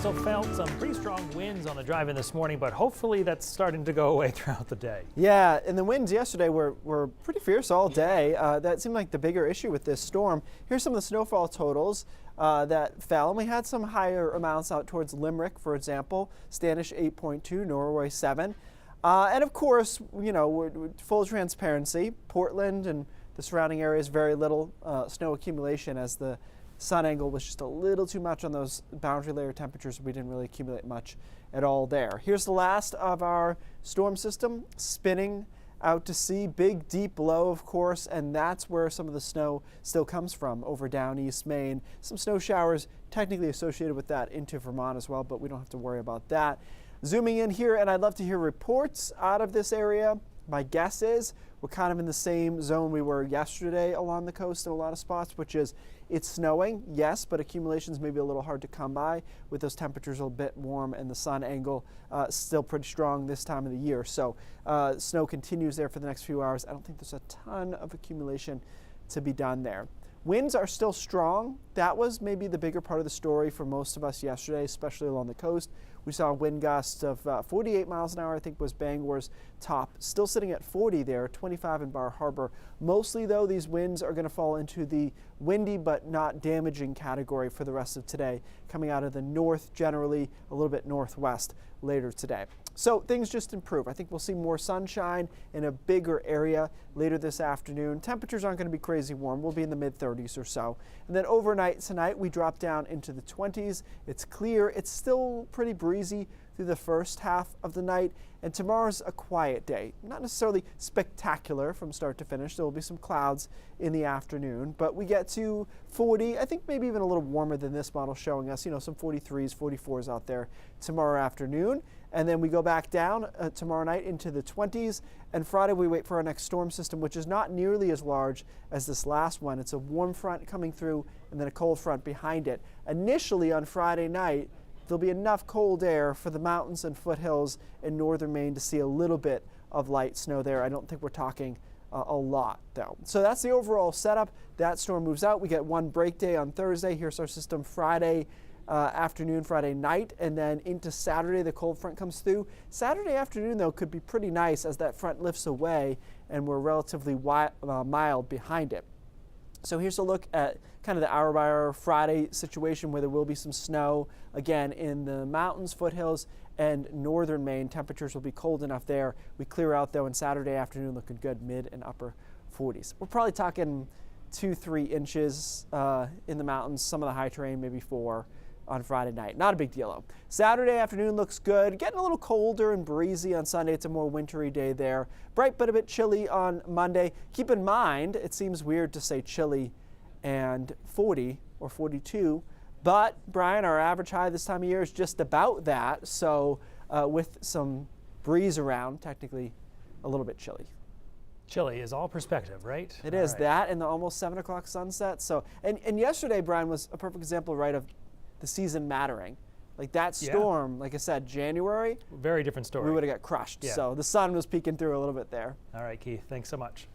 also felt some pretty strong winds on the drive in this morning, but hopefully that's starting to go away throughout the day. Yeah, and the winds yesterday were pretty fierce all day. That seemed like the bigger issue with this storm. Here's some of the snowfall totals that fell, and we had some higher amounts out towards Limerick, for example. Standish 8.2, Norway 7. And of course, you know, full transparency, Portland and the surrounding areas, very little snow accumulation as the sun angle was just a little too much on those boundary layer temperatures. We didn't really accumulate much at all there. Here's the last of our storm system spinning out to sea. Big, deep low, of course, and that's where some of the snow still comes from over down East Maine. Some snow showers technically associated with that into Vermont as well, but we don't have to worry about that. Zooming in here, and I'd love to hear reports out of this area. My guess is we're kind of in the same zone we were yesterday along the coast in a lot of spots, which is it's snowing, yes, but accumulations may be a little hard to come by with those temperatures a bit warm and the sun angle still pretty strong this time of the year. So snow continues there for the next few hours. I don't think there's a ton of accumulation to be done there. Winds are still strong. That was maybe the bigger part of the story for most of us yesterday, especially along the coast. We saw wind gusts of 48 miles an hour, I think was Bangor's top. Still sitting at 40 there, 25 in Bar Harbor. Mostly, though, these winds are going to fall into the windy but not damaging category for the rest of today, coming out of the north, generally a little bit northwest later today. So things just improve. I think we'll see more sunshine in a bigger area later this afternoon. Temperatures aren't going to be crazy warm. We'll be in the mid-30s or so. And then overnight tonight, we drop down into the 20s. It's clear. It's still pretty breezy through the first half of the night. And tomorrow's a quiet day. Not necessarily spectacular from start to finish. There will be some clouds in the afternoon, but we get to 40, I think maybe even a little warmer than this model showing us, you know, some 43s, 44s out there tomorrow afternoon. And then we go back down tomorrow night into the 20s. And Friday we wait for our next storm system, which is not nearly as large as this last one. It's a warm front coming through and then a cold front behind it. Initially on Friday night, there'll be enough cold air for the mountains and foothills in northern Maine to see a little bit of light snow there. I don't think we're talking a lot, though. So that's the overall setup. That storm moves out. We get one break day on Thursday. Here's our system Friday afternoon, Friday night, and then into Saturday, the cold front comes through. Saturday afternoon, though, could be pretty nice as that front lifts away and we're relatively mild behind it. So here's a look at kind of the hour-by-hour Friday situation where there will be some snow, again, in the mountains, foothills, and northern Maine. Temperatures will be cold enough there. We clear out, though, and Saturday afternoon looking good, mid and upper 40s. We're probably talking 2-3 inches in the mountains, some of the high terrain, maybe 4 on Friday night. Not a big deal, though. Saturday afternoon looks good. Getting a little colder and breezy on Sunday. It's a more wintry day there. Bright but a bit chilly on Monday. Keep in mind, it seems weird to say chilly and 40 or 42, but Brian, our average high this time of year is just about that. So with some breeze around, technically a little bit chilly. Chilly is all perspective, right? It is. That and the almost 7 o'clock sunset. So, and yesterday, Brian, was a perfect example, right, of the season mattering. Like that storm, like I said, January. Very different story. We would have got crushed. Yeah. So the sun was peeking through a little bit there. All right, Keith, thanks so much.